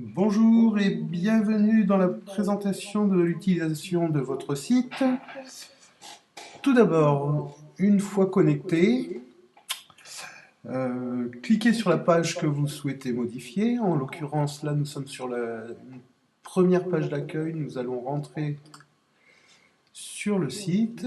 Bonjour et bienvenue dans la présentation de l'utilisation de votre site. Tout d'abord, une fois connecté, cliquez sur la page que vous souhaitez modifier. En l'occurrence, là, nous sommes sur la première page d'accueil. Nous allons rentrer sur le site.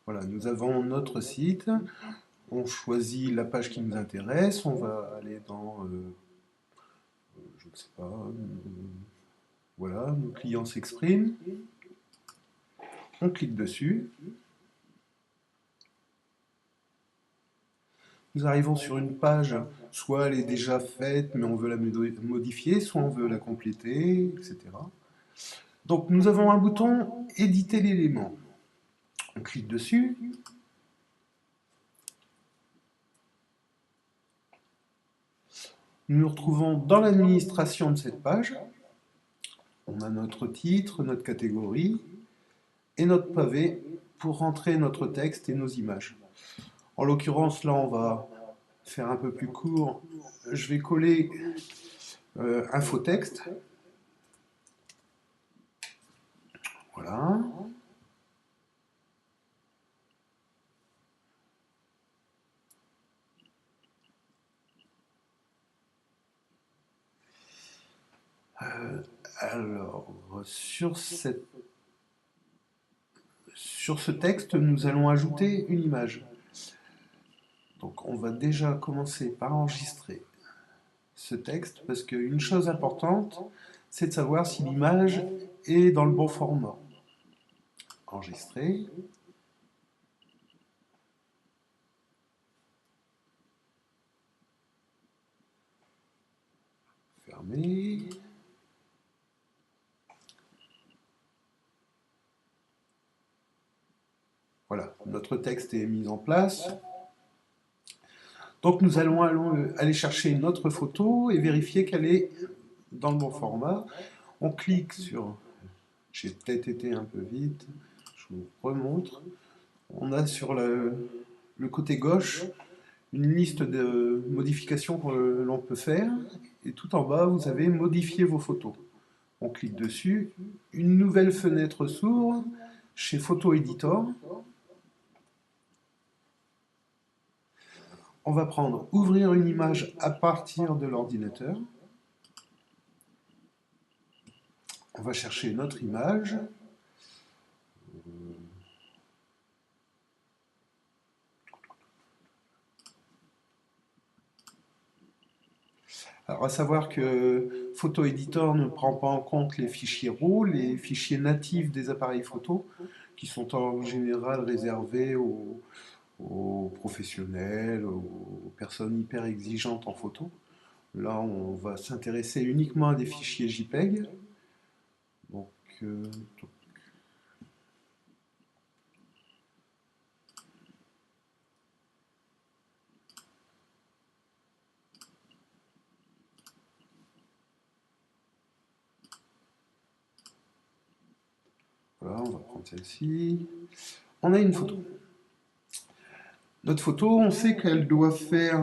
Voilà, nous avons notre site. On choisit la page qui nous intéresse. On va aller dans, je ne sais pas, voilà, nos clients s'expriment. On clique dessus. Nous arrivons sur une page, soit elle est déjà faite, mais on veut la modifier, soit on veut la compléter, etc. Donc nous avons un bouton « Éditer l'élément ». On clique dessus. Nous nous retrouvons dans l'administration de cette page. On a notre titre, notre catégorie et notre pavé pour rentrer notre texte et nos images. En l'occurrence, là, on va faire un peu plus court. Je vais coller un faux texte. Voilà. Alors, sur ce texte, nous allons ajouter une image. Donc on va déjà commencer par enregistrer ce texte, parce qu'une chose importante, c'est de savoir si l'image est dans le bon format. Enregistrer. Fermer. Voilà, notre texte est mis en place. Donc nous allons aller chercher notre photo et vérifier qu'elle est dans le bon format. On clique sur... J'ai peut-être été un peu vite, je vous remontre. On a sur le côté gauche une liste de modifications que l'on peut faire. Et tout en bas, vous avez modifier vos photos. On clique dessus. Une nouvelle fenêtre s'ouvre chez Photo Editor. On va prendre ouvrir une image à partir de l'ordinateur. On va chercher notre image. Alors à savoir que Photo Editor ne prend pas en compte les fichiers RAW, les fichiers natifs des appareils photo, qui sont en général réservés aux professionnels, aux personnes hyper exigeantes en photo. Là, on va s'intéresser uniquement à des fichiers JPEG. Donc, voilà, on va prendre celle-ci. On a une photo. Notre photo, on sait qu'elle doit faire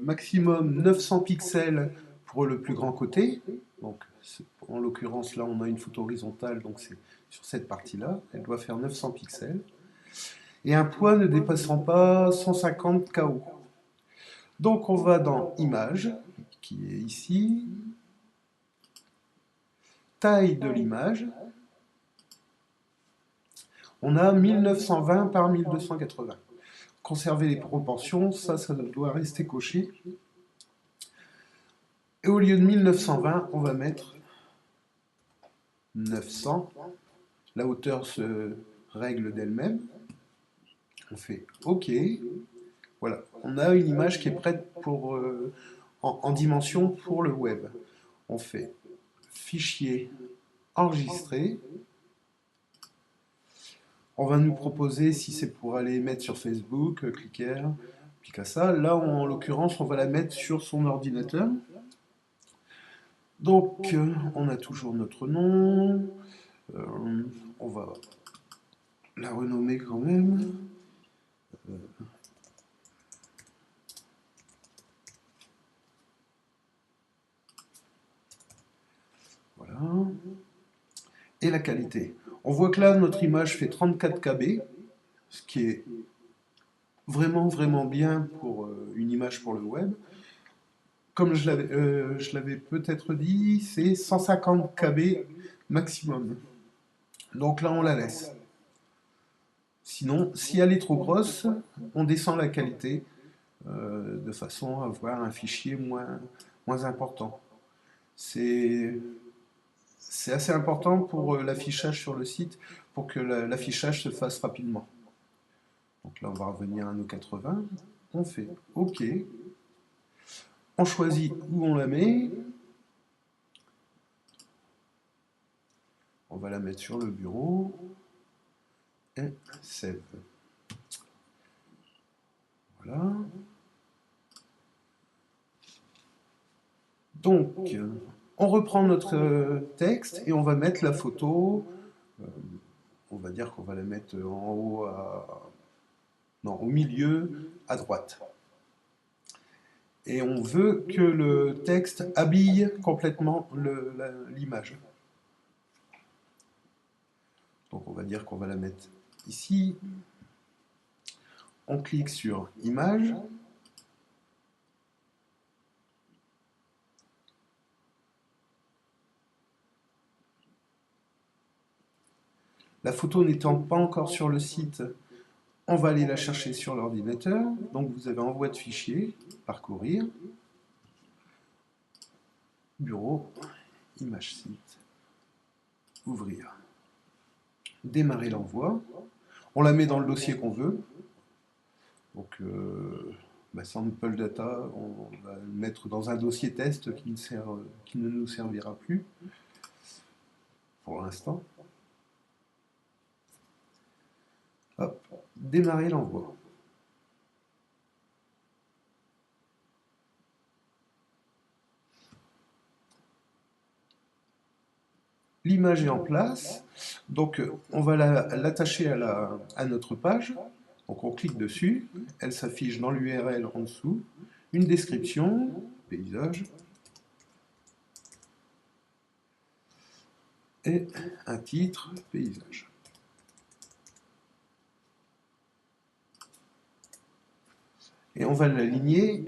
maximum 900 pixels pour le plus grand côté. Donc, en l'occurrence, là, on a une photo horizontale, donc c'est sur cette partie-là. Elle doit faire 900 pixels. Et un poids ne dépassant pas 150 KO. Donc, on va dans Images, qui est ici. Taille de l'image. On a 1920 par 1280. Conserver les proportions, ça doit rester coché. Et au lieu de 1920, on va mettre 900. La hauteur se règle d'elle-même. On fait OK. Voilà, on a une image qui est prête pour, en dimension pour le web. On fait Fichier, enregistrer. On va nous proposer si c'est pour aller mettre sur Facebook, cliquer, Picasa. Là, en l'occurrence, on va la mettre sur son ordinateur. Donc, on a toujours notre nom. On va la renommer quand même. Voilà. Et la qualité. On voit que là, notre image fait 34 KB, ce qui est vraiment, vraiment bien pour une image pour le web. Comme je l'avais peut-être dit, c'est 150 KB maximum. Donc là, on la laisse. Sinon, si elle est trop grosse, on descend la qualité de façon à avoir un fichier moins important. C'est assez important pour l'affichage sur le site, pour que l'affichage se fasse rapidement. Donc là, on va revenir à nos 80. On fait OK. On choisit où on la met. On va la mettre sur le bureau. Et save. Voilà. Donc, on reprend notre texte et on va mettre la photo. On va dire qu'on va la mettre en haut non, au milieu à droite. Et on veut que le texte habille complètement l'image. Donc on va dire qu'on va la mettre ici. On clique sur Image. La photo n'étant pas encore sur le site, on va aller la chercher sur l'ordinateur. Donc vous avez Envoi de fichier, Parcourir, Bureau, Image site, Ouvrir. Démarrer l'envoi. On la met dans le dossier qu'on veut. Donc, sample data, on va le mettre dans un dossier test qui ne nous servira plus pour l'instant. Hop, démarrer l'envoi. L'image est en place, donc on va l'attacher à notre page. Donc on clique dessus, elle s'affiche dans l'URL en dessous, une description, paysage, et un titre, paysage. Et on va l'aligner,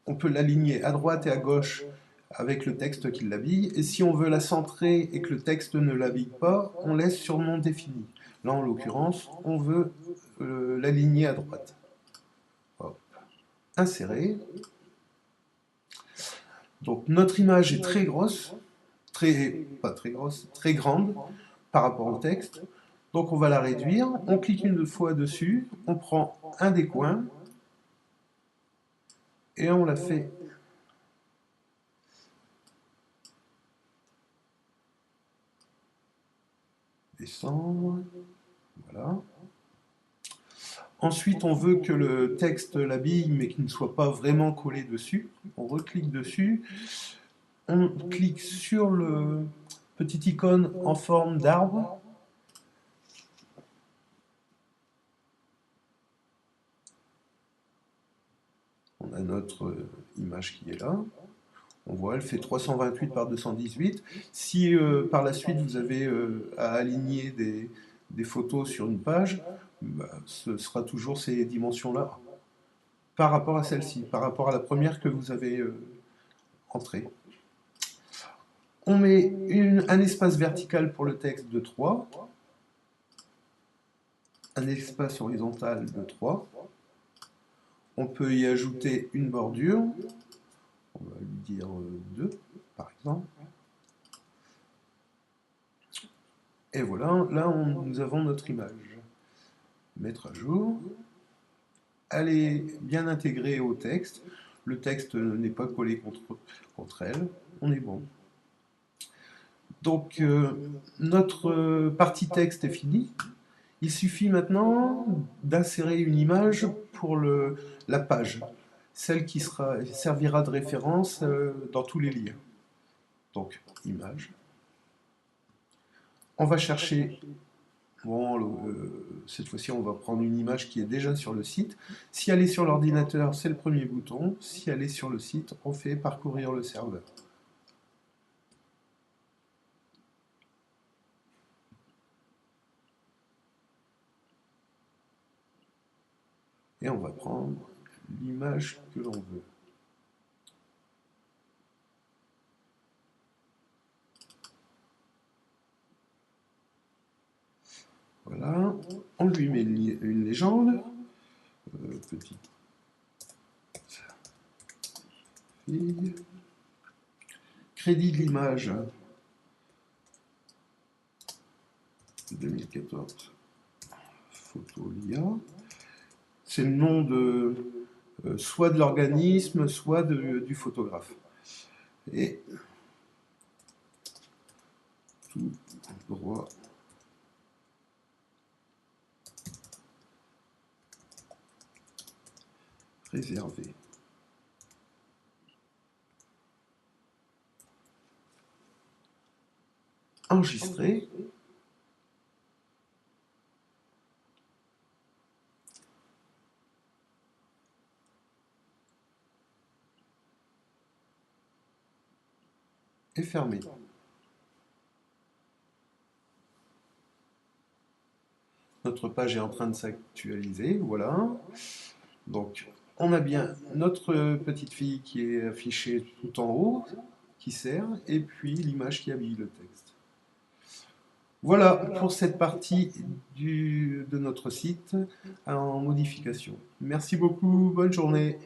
on peut l'aligner à droite et à gauche avec le texte qui l'habille, et si on veut la centrer et que le texte ne l'habille pas, on laisse sur non défini. Là, en l'occurrence, on veut l'aligner à droite. Hop. Insérer. Donc notre image est très grosse, pas très grosse, très grande par rapport au texte. Donc on va la réduire, on clique une fois dessus, on prend un des coins, et on la fait descendre, voilà. Ensuite, on veut que le texte l'habille, mais qu'il ne soit pas vraiment collé dessus. On reclique dessus, on clique sur le petit icône en forme d'arbre. On a notre image qui est là. On voit, elle fait 328 par 218. Si par la suite vous avez à aligner des photos sur une page, ce sera toujours ces dimensions-là par rapport à celle-ci, par rapport à la première que vous avez entrée. On met un espace vertical pour le texte de 3, un espace horizontal de 3. On peut y ajouter une bordure, on va lui dire 2 par exemple. Et voilà, là nous avons notre image. Mettre à jour. Elle est bien intégrée au texte. Le texte n'est pas collé contre elle. On est bon. Donc notre partie texte est finie. Il suffit maintenant d'insérer une image pour la page, celle qui servira de référence dans tous les liens. Donc, image. On va chercher Bon, cette fois-ci, on va prendre une image qui est déjà sur le site. Si elle est sur l'ordinateur, c'est le premier bouton. Si elle est sur le site, on fait parcourir le serveur. Et on va prendre l'image que l'on veut. Voilà, on lui met une légende. Petite fille. Crédit de l'image 2014. Photo l'IA. C'est le nom de soit de l'organisme, soit du photographe. Et tout droit réservé. Enregistrer. Et fermer. Notre page est en train de s'actualiser, voilà. Donc, on a bien notre petite fille qui est affichée tout en haut, qui sert, et puis l'image qui habille le texte. Voilà pour cette partie de notre site en modification. Merci beaucoup, bonne journée.